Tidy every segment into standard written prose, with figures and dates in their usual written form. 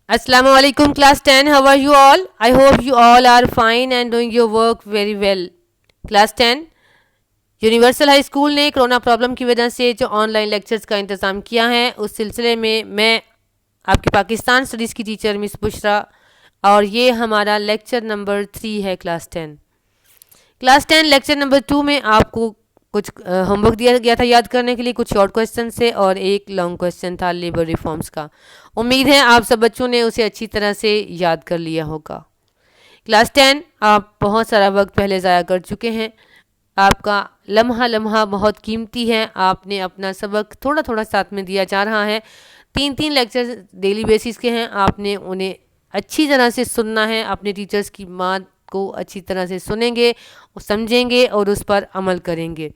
Assalamu alaikum class 10. How are you all? I hope you all are fine and doing your work very well. Class 10, universal high school ने corona problem की वजह से जो online lectures का इंतज़ाम किया है उस सिलसिले में मैं आपकी पाकिस्तान स्टडीज़ की टीचर मिस बुशरा और ये हमारा लेक्चर नंबर 3 है क्लास 10। क्लास 10 लेक्चर नंबर 2 में आपको कुछ होमवर्क दिया गया था याद करने के लिए, कुछ शॉर्ट क्वेश्चन से और एक लॉन्ग क्वेश्चन था लेबर रिफॉर्म्स का। उम्मीद है आप सब बच्चों ने उसे अच्छी तरह से याद कर लिया होगा। क्लास 10 आप बहुत सारा वक्त पहले ज़ाया कर चुके हैं, आपका लम्हा लम्हा बहुत कीमती है, आपने अपना सबक थोड़ा थोड़ा साथ में दिया जा रहा है। 3-3 लेक्चर डेली बेसिस के हैं, आपने उन्हें अच्छी तरह से सुनना है, अपने टीचर्स की बात को अच्छी तरह से सुनेंगे, समझेंगे और उस पर अमल करेंगे।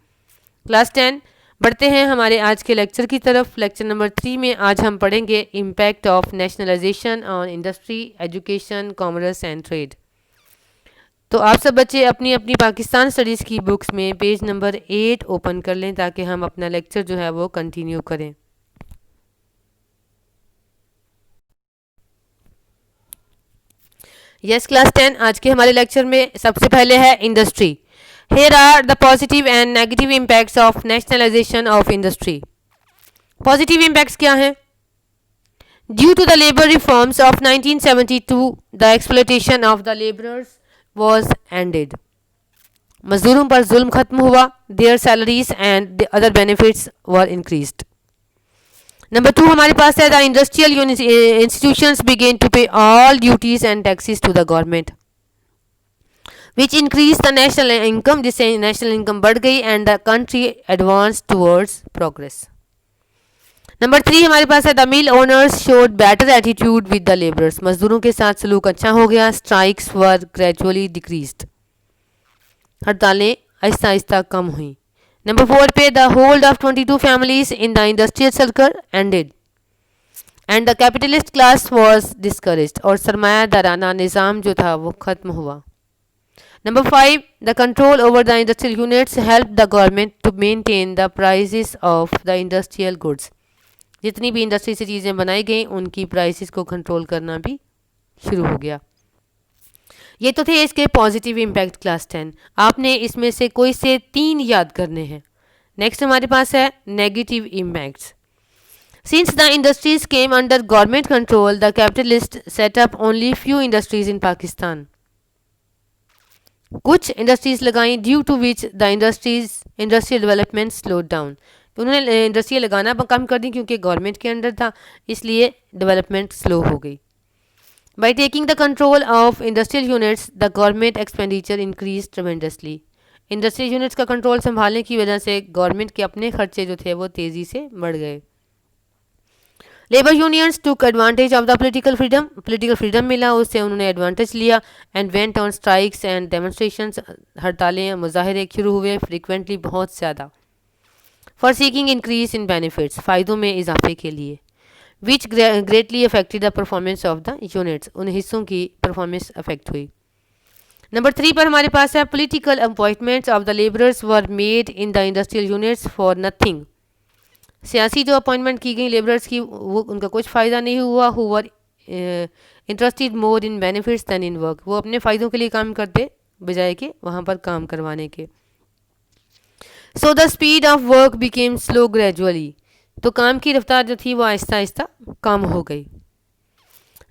क्लास 10 बढ़ते हैं हमारे आज के लेक्चर की तरफ। लेक्चर नंबर 3 में आज हम पढ़ेंगे impact of nationalisation on industry, education, commerce and trade. तो आप सब बच्चे अपनी अपनी पाकिस्तान स्टडीज़ की बुक्स में पेज नंबर 8 ओपन कर लें ताकि हम अपना लेक्चर जो है वो कंटिन्यू करें। यस क्लास 10, आज के हमारे लेक्चर में सबसे पहले है industry. Here are the positive and negative impacts of nationalization of industry. Positive impacts क्या हैं? Due to the labor reforms of 1972, the exploitation of the laborers was ended. मजदूरों पर जुल्म खत्म हुआ, their salaries and the other benefits were increased. Number 2 हमारे पास है the industrial institutions began to pay all duties and taxes to the government, which increased the national income, जिससे national income बढ़ गई and the country advanced towards progress. Number 3 हमारे पास है the mill owners showed better attitude with the laborers. मजदूरों के साथ सलूक अच्छा हो गया, strikes were gradually decreased. हड़तालें Aahista Aahista कम हुई. नंबर 4 पे the hold of 22 families in the industrial circle ended and the capitalist class was discouraged. और सरमायादाराना निज़ाम जो था वो ख़त्म हुआ. Number 5, the control over the industrial units helped the government to maintain the prices of the industrial goods. जितनी भी industry से चीज़ें बनाई गई उनकी प्राइसेस को कंट्रोल करना भी शुरू हो गया। ये तो थे इसके पॉजिटिव इम्पैक्ट क्लास 10। आपने इसमें से कोई से 3 याद करने हैं। नेक्स्ट हमारे पास है negative impacts. Since the industries came under government control, the capitalists set up only few industries in Pakistan. कुछ इंडस्ट्रीज लगाई due to which the industrial development slow down. उन्होंने इंडस्ट्रियल लगाना कम कर दी क्योंकि गवर्नमेंट के अंडर था, इसलिए डेवलपमेंट स्लो हो गई। By taking the control of industrial units the government expenditure increase tremendously. Industrial units का कंट्रोल संभालने की वजह से गवर्नमेंट के अपने खर्चे जो थे वो तेज़ी से बढ़ गए। Labour unions took advantage of the political freedom मिला, उससे उन्होंने एडवांटेज लिया and went on strikes and demonstrations. हड़तालें मुजाहरे शुरू हुए फ्रिक्वेंटली, बहुत ज़्यादा। For seeking increase in benefits, फ़ायदों में इजाफे के लिए। Which greatly affected the performance of the units, उन हिस्सों की परफॉर्मेंस अफेक्ट हुई। नंबर 3 पर हमारे पास है political appointments of the labourers were made in the industrial units for nothing. सियासी जो अपॉइंटमेंट की गई लेबरर्स की वो उनका कुछ फ़ायदा नहीं हुआ। Who were interested more in benefits than in work, वो अपने फ़ायदों के लिए काम करते बजाय के वहाँ पर काम करवाने के। So the speed of work became slow gradually, तो काम की रफ्तार जो थी वो आहिस्ता आहिस्ता कम हो गई।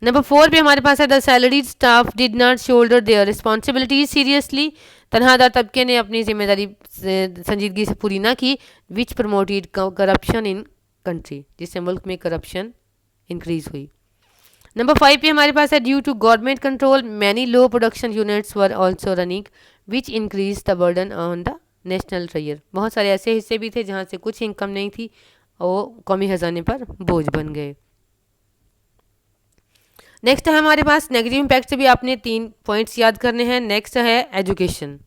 नंबर 4 पे हमारे पास है the salaried staff did not shoulder their responsibilities seriously. तनख्वाहदार तबके ने अपनी जिम्मेदारी संजीदगी से पूरी ना की। Which promoted corruption in country, जिससे मुल्क में करप्शन इंक्रीज हुई। नंबर 5 पे हमारे पास है due to government control many low production units were also running which increase the burden on the national treasure. बहुत सारे ऐसे हिस्से भी थे जहाँ से कुछ इनकम नहीं थी और कौमी खजाने पर बोझ बन गए। नेक्स्ट है हमारे पास नेगेटिव इम्पैक्ट से भी आपने 3 पॉइंट्स याद करने हैं। नेक्स्ट है एजुकेशन।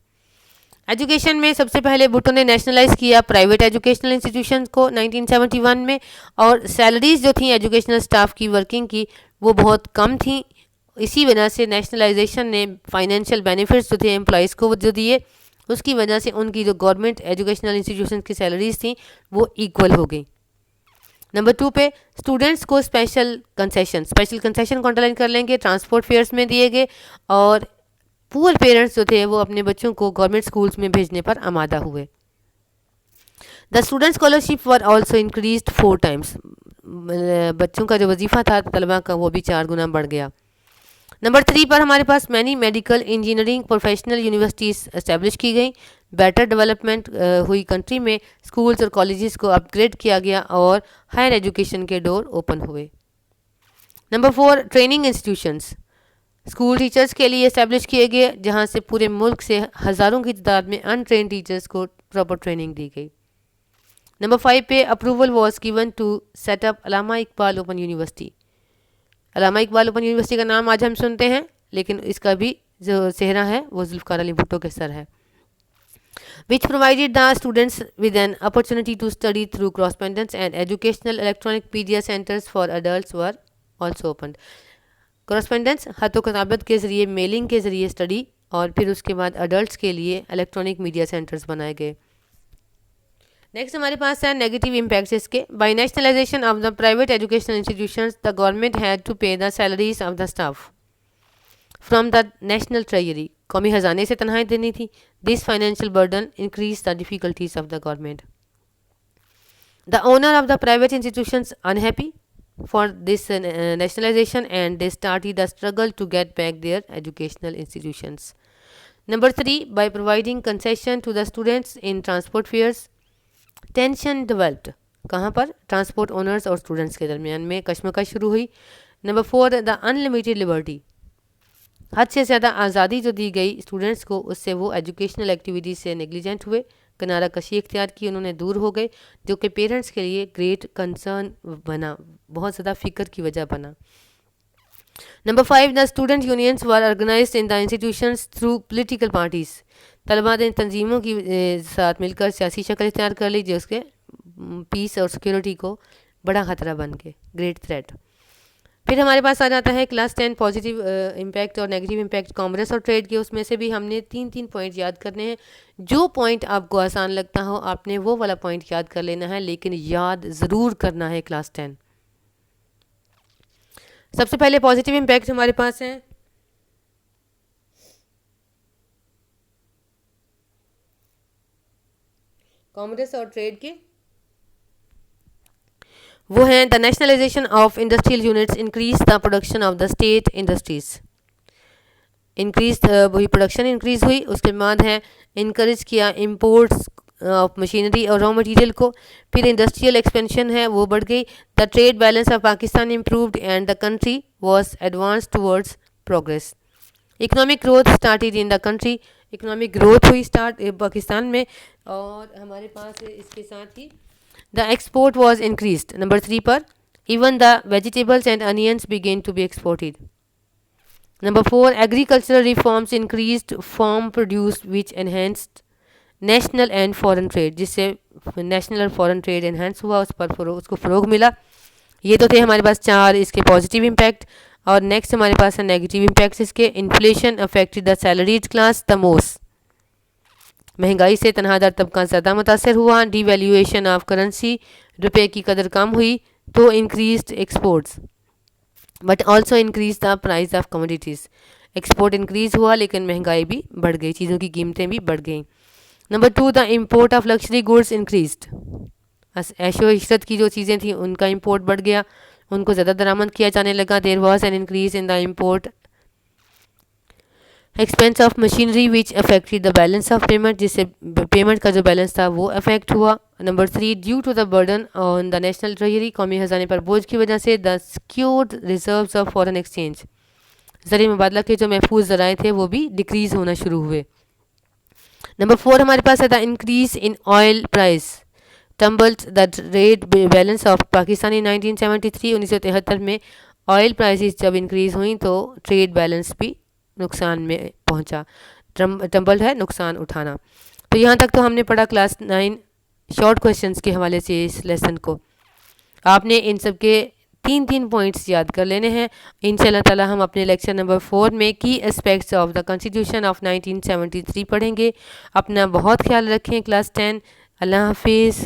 एजुकेशन में सबसे पहले भुट्टो ने नेशनलाइज किया प्राइवेट एजुकेशनल इंस्टीट्यूशंस को 1971 में, और सैलरीज जो थी एजुकेशनल स्टाफ की वर्किंग की वो बहुत कम थी। इसी वजह से नेशनलाइजेशन ने फाइनेंशियल बेनिफिट्स जो थे एम्प्लॉयज़ को जो दिए, उसकी वजह से उनकी जो गवर्नमेंट एजुकेशनल इंस्टीट्यूशंस की सैलरीज थी वो इक्वल हो गई। नंबर 2 पे स्टूडेंट्स को स्पेशल कंसेशन को अंडरलाइन कर लेंगे, ट्रांसपोर्ट फेयर्स में दिए गए, और पुअर पेरेंट्स जो थे वो अपने बच्चों को गवर्नमेंट स्कूल्स में भेजने पर आमादा हुए। The student scholarship were also increase 4 times, बच्चों का जो वजीफ़ा था तलबा का वो भी 4 गुना बढ़ गया। नंबर 3 पर हमारे पास many medical engineering professional universities establish की गई, बेटर डेवलपमेंट हुई कंट्री में, स्कूल्स और कॉलेजेस को अपग्रेड किया गया और हायर एजुकेशन के डोर ओपन हुए। Number 4 training institutions school teachers के लिए एस्टेब्लिश किए गए, जहां से पूरे मुल्क से हज़ारों की तादाद में अनट्रेन टीचर्स को प्रॉपर ट्रेनिंग दी गई। नंबर 5 पे approval was given to set up Allama Iqbal open university. Allama Iqbal open university का नाम आज हम सुनते हैं, लेकिन इसका भी जो सेहरा है वो जुल्फ़िकार अली भुट्टो के सर है। which provided the students with an opportunity to study through correspondence, and educational electronic media centers for adults were also opened. correspondence खत किताबत के ज़रिए मेलिंग के ज़रिए स्टडी, और फिर उसके बाद अडल्ट्स के लिए इलेक्ट्रॉनिक मीडिया सेंटर्स बनाए गए। नेक्स्ट हमारे पास है नेगेटिव इम्पैक्ट्स इसके। By nationalization of the private educational institutions the government had to pay the salaries of the staff from the national treasury, कौमी ख़जाने से तनख्वाहें देनी थी। This financial burden increase the difficulties of the government. The owner of the private institutions unhappy for this nationalization, and they started a struggle to get back their educational institutions. Number 3, by providing concession to the students in transport fares, tension developed. कहाँ पर? Transport owners और students के दरमियान में कश्मकश शुरू हुई। Number 4, the unlimited liberty, हद से ज़्यादा आज़ादी जो दी गई स्टूडेंट्स को, उससे वो एजुकेशनल एक्टिविटीज़ से नेग्लिजेंट हुए, किनारा कशी इख्तियार की, उन्होंने दूर हो गए, जो कि पेरेंट्स के लिए ग्रेट कंसर्न बना, बहुत ज़्यादा फ़िक्र की वजह बना। Number 5, the student unions were organised in the institutions through political parties, तलबा ने तंजीमों की साथ मिलकर सियासी शक्ल इख्तियार कर ली, जो उसके पीस और सिक्योरिटी को बड़ा ख़तरा बन गए, ग्रेट थ्रेट। फिर हमारे पास आ जाता है क्लास 10 पॉजिटिव इम्पैक्ट और नेगेटिव इम्पैक्ट कॉमर्स और ट्रेड के। उसमें से भी हमने 3 पॉइंट याद करने हैं। जो पॉइंट आपको आसान लगता हो आपने वो वाला पॉइंट याद कर लेना है, लेकिन याद ज़रूर करना है क्लास 10। सबसे पहले पॉजिटिव इम्पैक्ट हमारे पास है कॉमर्स और ट्रेड के, वो हैं the nationalisation of industrial units increase the production of the state industries, increase वही प्रोडक्शन इंक्रीज हुई। उसके बाद है इनकरेज किया इंपोर्ट्स ऑफ मशीनरी और रॉ मटेरियल को। फिर इंडस्ट्रियल एक्सपेंशन है वो बढ़ गई। The trade balance of Pakistan improved and the country was advance towards progress. Economic growth started in the country, economic growth हुई स्टार्ट पाकिस्तान में। और हमारे पास इसके साथ ही the export was increased. Number 3 पर even the vegetables and onions began to be exported. Number 4, agricultural reforms increased farm produce which enhanced national and foreign trade, जिससे national और foreign trade enhance हुआ, उस पर उसको फ़रोग मिला। ये तो थे हमारे पास 4 इसके पॉजिटिव इम्पैक्ट। और नेक्स्ट हमारे पास है नेगेटिव इम्पैक्ट्स इसके। Inflation affected the salaried class the most, महंगाई से तनहादार तबका ज़्यादा मुतासर हुआ। डिवैल्यूएशन ऑफ करेंसी, रुपये की कदर कम हुई तो increased exports but also increase the price of commodities, export increase हुआ लेकिन महंगाई भी बढ़ गई, चीज़ों की कीमतें भी बढ़ गई। Number 2, the import of luxury goods increased, ऐशो इशरत की जो चीज़ें थी उनका इम्पोर्ट बढ़ गया, उनको ज़्यादा दरामद किया जाने लगा। There was an increase in the import expense of machinery which affected the balance of payment, जिससे पेमेंट का जो बैलेंस था वो अफेक्ट हुआ। Number 3, due to the burden on the national treasury, कौमी खजाने पर बोझ की वजह से the secured reserves of foreign exchange, ज़रिए मुबादला के जो महफूज ज़राए थे वो भी डिक्रीज़ होना शुरू हुए। नंबर 4 हमारे पास है the increase in oil price tumbled the trade balance of Pakistan in 1973, 1973 में ऑयल प्राइसेस जब इंक्रीज़ हुई तो ट्रेड बैलेंस भी नुकसान में पहुंचा। टम्बल है नुकसान उठाना। तो यहाँ तक तो हमने पढ़ा क्लास 9 शॉर्ट क्वेश्चंस के हवाले से इस लेसन को। आपने इन सब के 3 पॉइंट्स याद कर लेने हैं। इंशाल्लाह ताला हम अपने लेक्चर नंबर 4 में की aspects of the constitution of 1973 पढ़ेंगे। अपना बहुत ख्याल रखें क्लास 10। अल्लाह हाफिज़।